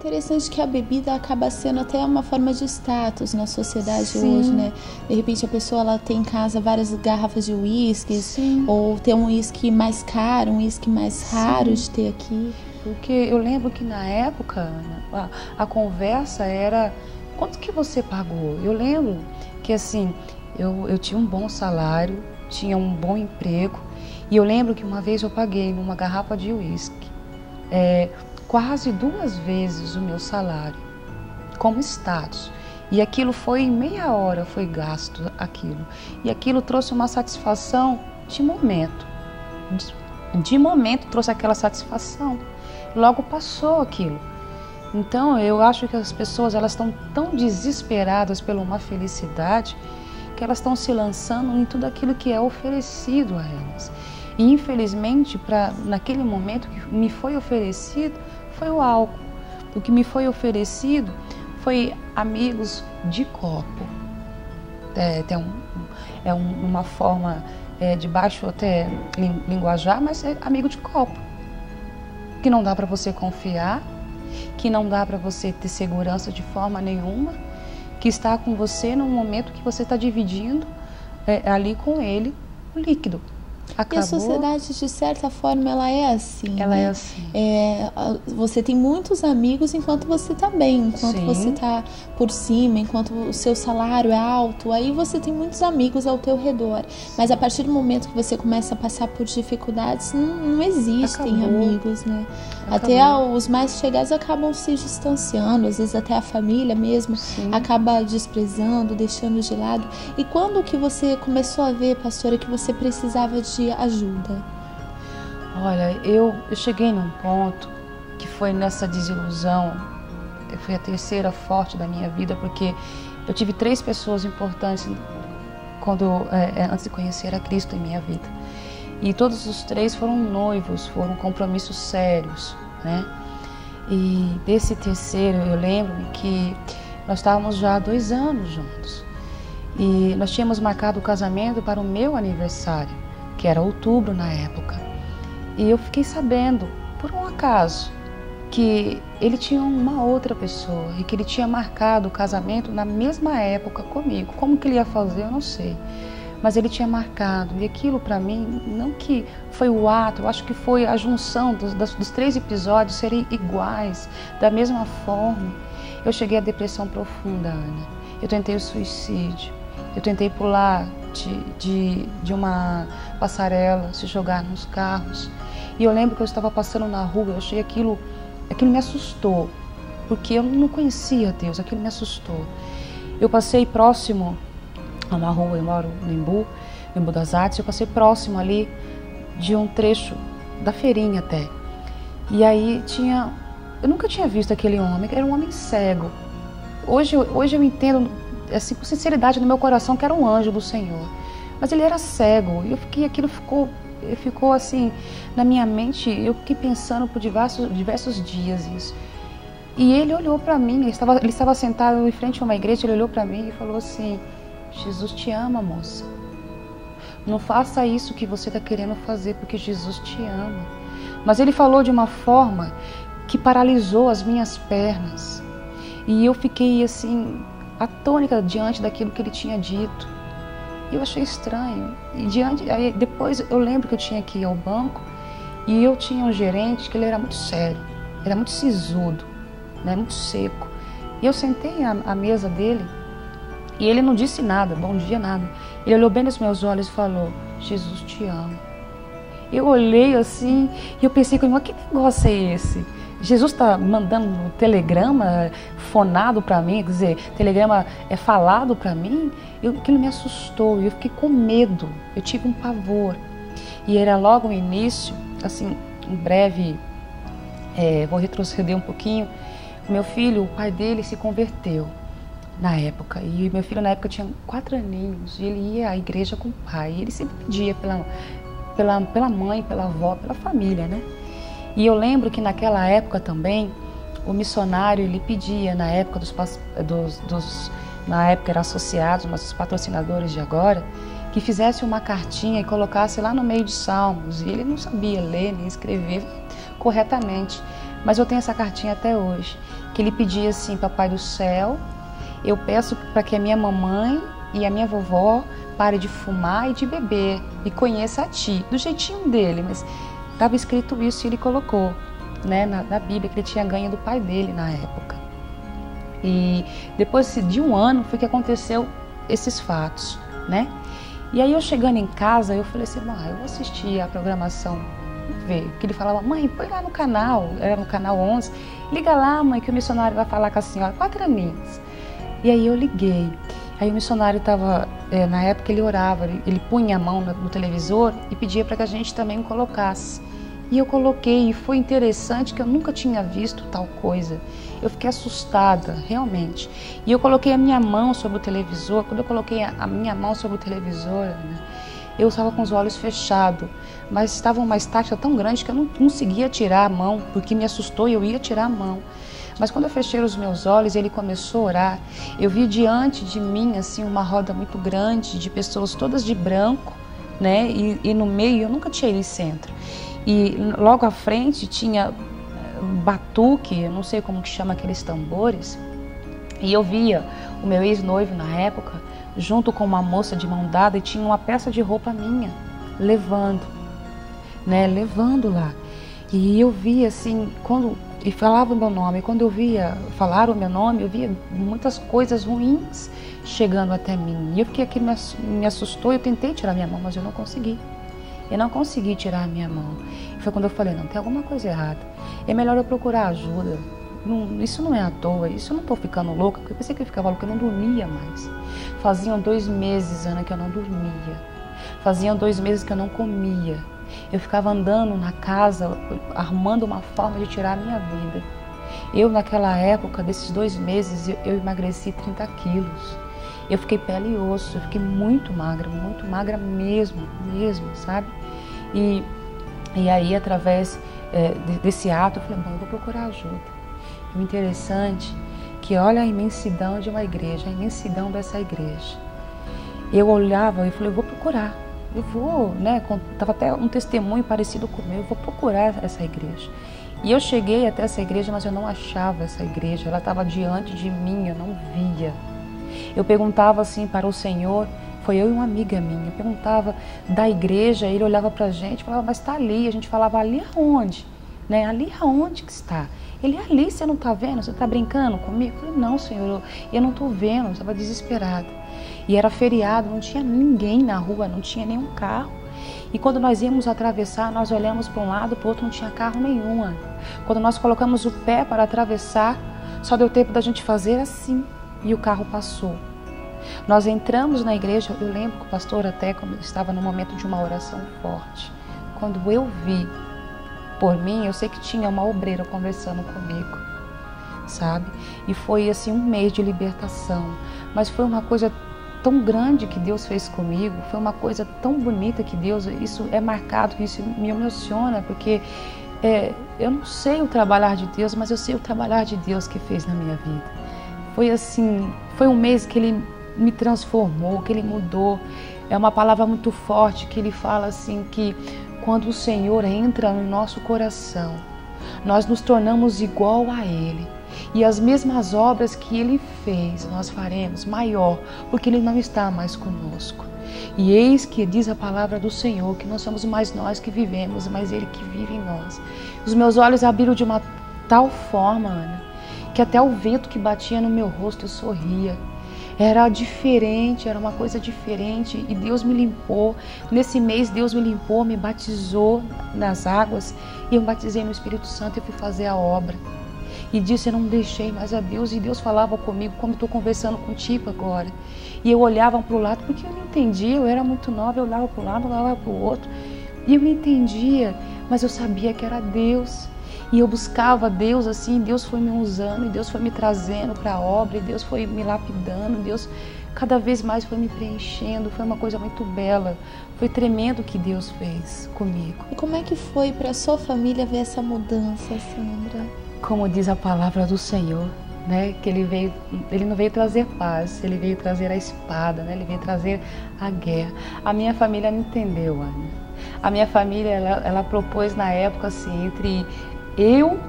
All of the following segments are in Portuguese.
interessante que a bebida acaba sendo até uma forma de status na sociedade Sim. hoje, né? De repente a pessoa ela tem em casa várias garrafas de uísque, ou tem um uísque mais caro, um uísque mais raro de ter aqui. Porque eu lembro que na época, Ana, a conversa era: quanto que você pagou? Eu lembro que assim, eu tinha um bom salário, tinha um bom emprego, e eu lembro que uma vez eu paguei numa garrafa de uísque quase 2 vezes o meu salário, como status. E aquilo foi em meia hora, foi gasto aquilo. E aquilo trouxe uma satisfação de momento. De momento trouxe aquela satisfação. Logo passou aquilo. Então eu acho que as pessoas elas estão tão desesperadas por uma felicidade que elas estão se lançando em tudo aquilo que é oferecido a elas. E infelizmente, naquele momento que me foi oferecido, foi o álcool. O que me foi oferecido foi amigos de copo. Uma forma de baixo até linguajar, mas é amigo de copo. Que não dá para você confiar, que não dá para você ter segurança de forma nenhuma, que está com você num momento que você está dividindo ali com ele o líquido. Acabou. E a sociedade, de certa forma, ela é assim. Ela né? é assim. Você tem muitos amigos enquanto você está bem, enquanto Sim. você está por cima, enquanto o seu salário é alto, aí você tem muitos amigos ao teu redor. Mas a partir do momento que você começa a passar por dificuldades, não existem Acabou. amigos, né? Acabou. Até os mais chegados acabam se distanciando, às vezes até a família mesmo Sim. acaba desprezando, deixando de lado. E quando que você começou a ver, pastora, que você precisava de ajuda? Olha, eu cheguei num ponto que foi nessa desilusão, foi a terceira forte da minha vida, porque eu tive 3 pessoas importantes antes de conhecer a Cristo em minha vida. E todos os 3 foram noivos, foram compromissos sérios, né? E desse terceiro, eu lembro-me que nós estávamos já há 2 anos juntos. E nós tínhamos marcado o casamento para o meu aniversário, que era outubro na época. E eu fiquei sabendo, por um acaso, que ele tinha uma outra pessoa e que ele tinha marcado o casamento na mesma época comigo. Como que ele ia fazer, eu não sei. Mas ele tinha marcado. E aquilo para mim, não que foi o ato, eu acho que foi a junção dos 3 episódios serem iguais, da mesma forma. Eu cheguei à depressão profunda, Ana. Eu tentei o suicídio. Eu tentei pular de uma passarela, se jogar nos carros. E eu lembro que eu estava passando na rua, eu achei aquilo me assustou, porque eu não conhecia Deus, aquilo me assustou. Eu passei próximo a uma rua, eu moro no Embu das Artes, eu passei próximo ali de um trecho da feirinha até. E aí eu nunca tinha visto aquele homem, era um homem cego. Hoje eu entendo, assim, com sinceridade no meu coração, que era um anjo do Senhor. Mas ele era cego, e aquilo ficou assim na minha mente. Eu fiquei pensando por diversos dias isso. E ele olhou para mim, ele estava sentado em frente a uma igreja, ele olhou para mim e falou assim: Jesus te ama, moça. Não faça isso que você está querendo fazer, porque Jesus te ama. Mas ele falou de uma forma que paralisou as minhas pernas. E eu fiquei assim, atônita diante daquilo que ele tinha dito. Eu achei estranho. Aí depois eu lembro que eu tinha que ir ao banco e eu tinha um gerente que ele era muito sério, era muito sisudo, né, muito seco. E eu sentei à mesa dele e ele não disse nada, bom dia, nada. Ele olhou bem nos meus olhos e falou: Jesus te ama. Eu olhei assim e eu pensei comigo: que negócio é esse? Jesus está mandando um telegrama fonado para mim, quer dizer, telegrama falado para mim. Aquilo me assustou e eu fiquei com medo, eu tive um pavor. E era logo no início, assim, um breve, vou retroceder um pouquinho. O meu filho, o pai dele se converteu na época, e meu filho na época tinha 4 aninhos, e ele ia à igreja com o pai, e ele sempre pedia pela mãe, pela avó, pela família, né? E eu lembro que naquela época também, o missionário, ele pedia, na época na época eram associados, mas os patrocinadores de agora, que fizesse uma cartinha e colocasse lá no meio de Salmos. E ele não sabia ler nem escrever corretamente, mas eu tenho essa cartinha até hoje. que ele pedia assim: Papai do céu, eu peço para que a minha mamãe e a minha vovó parem de fumar e de beber e conheça a Ti, do jeitinho dele, mas estava escrito isso e ele colocou, né, na Bíblia, que ele tinha ganho do pai dele na época. E depois de um ano foi que aconteceu esses fatos, né? E aí eu chegando em casa, eu falei assim: eu vou assistir a programação, ver. Que ele falava: mãe, põe lá no canal, era no canal 11, liga lá, mãe, que o missionário vai falar com a senhora, 4 aninhos. E aí eu liguei. Aí o missionário estava, na época ele orava, ele punha a mão no televisor e pedia para que a gente também colocasse. E eu coloquei, e foi interessante que eu nunca tinha visto tal coisa. Eu fiquei assustada, realmente. E eu coloquei a minha mão sobre o televisor. Quando eu coloquei a minha mão sobre o televisor, né, eu estava com os olhos fechados, mas estava uma estática tão grande que eu não conseguia tirar a mão, porque me assustou e eu ia tirar a mão. Mas quando eu fechei os meus olhos e ele começou a orar, eu vi diante de mim assim uma roda muito grande de pessoas todas de branco, né? E no meio eu nunca tinha ido em centro. E logo à frente tinha batuque, eu não sei como que chama aqueles tambores. E eu via o meu ex-noivo na época, junto com uma moça de mão dada, e tinha uma peça de roupa minha, levando lá. E eu via assim, e falava o meu nome, quando eu via falar o meu nome, eu via muitas coisas ruins chegando até mim. E eu fiquei aqui, me assustou, eu tentei tirar minha mão, mas eu não consegui. Eu não consegui tirar a minha mão. E foi quando eu falei: não, tem alguma coisa errada. É melhor eu procurar ajuda. Isso não é à toa, isso eu não estou ficando louca, porque eu pensei que eu ficava louca, eu não dormia mais. Faziam 2 meses, Ana, que eu não dormia. Faziam 2 meses que eu não comia. Eu ficava andando na casa, arrumando uma forma de tirar a minha vida. Eu, naquela época, desses 2 meses, eu emagreci 30 quilos. Eu fiquei pele e osso, eu fiquei muito magra mesmo, sabe? E aí, através desse ato, eu falei: bom, eu vou procurar ajuda. E o interessante é que olha a imensidão de uma igreja, a imensidão dessa igreja. Eu olhava e falei: eu vou procurar, eu vou, né? Estava até um testemunho parecido com o meu, eu vou procurar essa igreja. E eu cheguei até essa igreja, mas eu não achava essa igreja, ela estava diante de mim, eu não via. Eu perguntava assim para o Senhor, foi eu e uma amiga minha, eu perguntava da igreja, ele olhava para a gente, falava: mas está ali. A gente falava: ali aonde? Né? Ali aonde que está? Ele: ali, você não está vendo? Você está brincando comigo? Eu falei: não, Senhor, eu não estou vendo, eu estava desesperada. E era feriado, não tinha ninguém na rua, não tinha nenhum carro. E quando nós íamos atravessar, nós olhamos para um lado, para o outro, não tinha carro nenhum. Quando nós colocamos o pé para atravessar, só deu tempo da gente fazer assim. E o carro passou. Nós entramos na igreja, eu lembro que o pastor até estava no momento de uma oração forte. Quando eu vi por mim, eu sei que tinha uma obreira conversando comigo, sabe? E foi assim um mês de libertação. Mas foi uma coisa tão grande que Deus fez comigo, foi uma coisa tão bonita que Deus, isso é marcado, isso me emociona, porque eu não sei o trabalhar de Deus, mas eu sei o trabalhar de Deus que fez na minha vida. Foi assim, foi um mês que Ele me transformou, que Ele mudou. É uma palavra muito forte que Ele fala assim que quando o Senhor entra no nosso coração, nós nos tornamos igual a Ele. E as mesmas obras que Ele fez, nós faremos maior, porque Ele não está mais conosco. E eis que diz a palavra do Senhor, que não somos mais nós que vivemos, mas Ele que vive em nós. Os meus olhos abriram de uma tal forma, Ana, que até o vento que batia no meu rosto eu sorria. Era diferente, era uma coisa diferente, e Deus me limpou. Nesse mês Deus me limpou, me batizou nas águas, e eu batizei no Espírito Santo e fui fazer a obra. E disse: eu não deixei mais a Deus, e Deus falava comigo como estou conversando contigo agora. E eu olhava para o lado, porque eu não entendia, eu era muito nova, eu olhava para o lado, eu olhava para o outro, e eu não entendia, mas eu sabia que era Deus. E eu buscava Deus assim, Deus foi me usando, e Deus foi me trazendo para a obra, e Deus foi me lapidando, Deus cada vez mais foi me preenchendo, foi uma coisa muito bela, foi tremendo o que Deus fez comigo. E como é que foi para a sua família ver essa mudança, Sandra? Como diz a palavra do Senhor, né, que ele não veio trazer paz, ele veio trazer a espada, né, ele veio trazer a guerra. A minha família não entendeu, Ana. A minha família, ela propôs na época assim, entre eu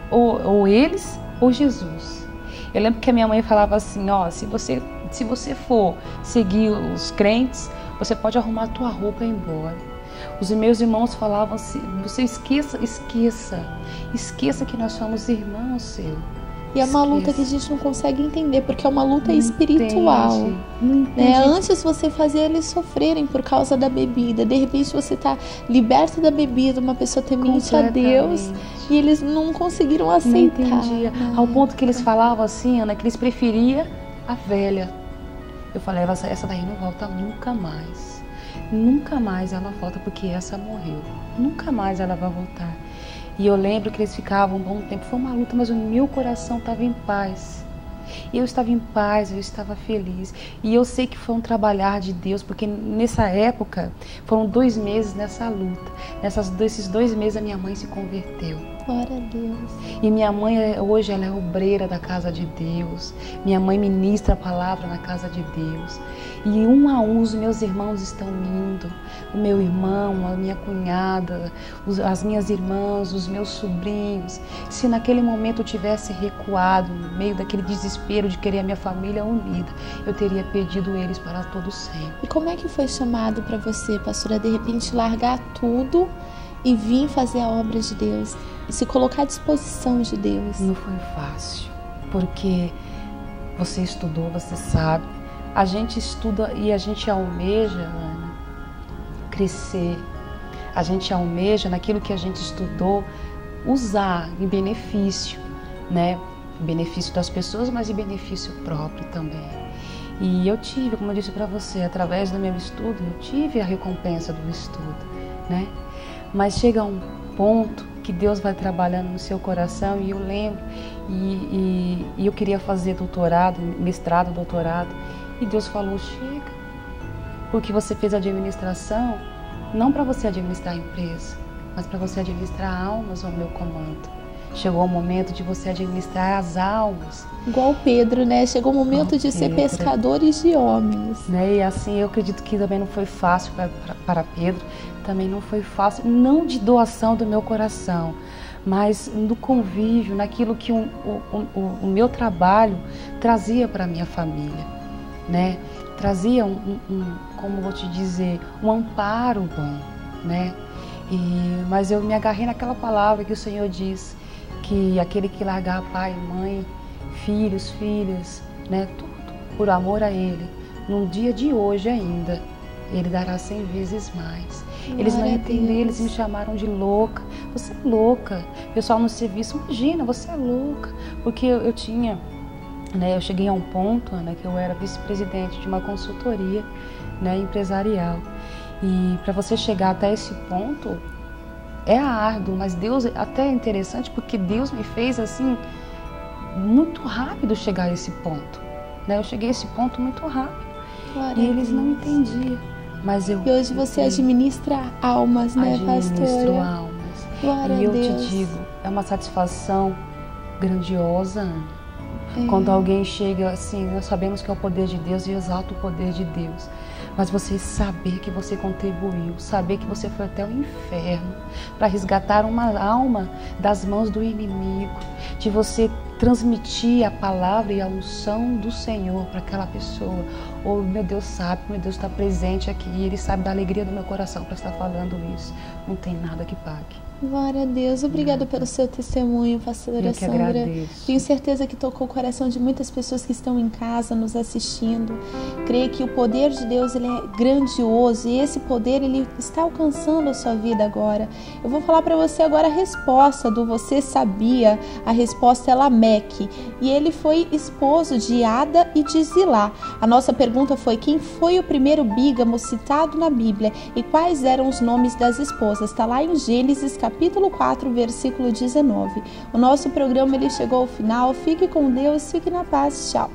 ou eles ou Jesus. Eu lembro que a minha mãe falava assim, ó, se você for seguir os crentes, você pode arrumar a tua roupa e ir embora. Os meus irmãos falavam assim, você esqueça que nós somos irmãos seu. E é uma luta que a gente não consegue entender, porque é uma luta espiritual. Não entende. Né? Antes você fazia eles sofrerem por causa da bebida. De repente você está liberto da bebida, uma pessoa temente a Deus, e eles não conseguiram aceitar. Não entendia. Ao ponto que eles falavam assim, Ana, que eles preferiam a velha. Eu falei, essa daí não volta nunca mais. Nunca mais ela volta, porque essa morreu. Nunca mais ela vai voltar. E eu lembro que eles ficavam um bom tempo. Foi uma luta, mas o meu coração estava em paz. Eu estava em paz, eu estava feliz. E eu sei que foi um trabalhar de Deus, porque nessa época foram 2 meses nessa luta. Nesses 2 meses a minha mãe se converteu. Glória a Deus. E minha mãe hoje ela é obreira da casa de Deus. Minha mãe ministra a palavra na casa de Deus. E um a um os meus irmãos estão indo. O meu irmão, a minha cunhada, as minhas irmãs, os meus sobrinhos. Se naquele momento eu tivesse recuado, no meio daquele desespero de querer a minha família unida, eu teria perdido eles para todo sempre. E como é que foi chamado para você, pastora, de repente largar tudo e vir fazer a obra de Deus? E se colocar à disposição de Deus? Não foi fácil, porque você estudou, você sabe. A gente estuda e a gente almeja, Ana, crescer. A gente almeja naquilo que a gente estudou, usar em benefício, né? Em benefício das pessoas, mas em benefício próprio também. E eu tive, como eu disse para você, através do meu estudo, eu tive a recompensa do estudo, né? Mas chega um ponto que Deus vai trabalhando no seu coração, e eu lembro, e eu queria fazer doutorado, mestrado, doutorado, e Deus falou, chega, porque você fez administração, não para você administrar a empresa, mas para você administrar almas ao meu comando. Chegou o momento de você administrar as almas. Igual Pedro, né? Chegou o momento de ser pescadores de homens. Né? E assim, eu acredito que também não foi fácil para Pedro, também não foi fácil, não de doação do meu coração, mas do convívio, naquilo que o meu trabalho trazia para a minha família, né? Trazia como vou te dizer, um amparo bom, né? Mas eu me agarrei naquela palavra que o Senhor diz, que aquele que largar pai, mãe, filhos, filhas, né, tudo por amor a Ele, num dia de hoje ainda, Ele dará 100 vezes mais. Eles não entenderam, eles me chamaram de louca. Você é louca. Pessoal no serviço, imagina, você é louca. Porque eu tinha, né, eu cheguei a um ponto, Ana, que eu era vice-presidente de uma consultoria, né, empresarial. E para você chegar até esse ponto, é árduo, mas Deus, até é interessante, porque Deus me fez assim, muito rápido chegar a esse ponto. Né? Eu cheguei a esse ponto muito rápido. Glória e eles não entendiam. Mas eu, e hoje você administra almas, né, pastora? Administro almas. Glória e eu a Deus. te digo, é uma satisfação grandiosa, Ana. Quando alguém chega assim, nós sabemos que é o poder de Deus e exalta o poder de Deus. Mas você saber que você contribuiu, saber que você foi até o inferno para resgatar uma alma das mãos do inimigo, de você transmitir a palavra e a unção do Senhor para aquela pessoa. Oh, meu Deus sabe que meu Deus está presente aqui e Ele sabe da alegria do meu coração para estar falando isso. Não tem nada que pague. Glória a Deus. Obrigada pelo seu testemunho, pastora Sandra. Agradeço. Tenho certeza que tocou o coração de muitas pessoas que estão em casa nos assistindo. Creio que o poder de Deus, ele é grandioso e esse poder, ele está alcançando a sua vida agora. Eu vou falar para você agora a resposta do Você Sabia? A resposta é Lameque. E ele foi esposo de Ada e de Zilá. A nossa pergunta foi: quem foi o primeiro bígamo citado na Bíblia e quais eram os nomes das esposas? Está lá em Gênesis capítulo 4, versículo 19. O nosso programa ele chegou ao final. Fique com Deus, fique na paz. Tchau.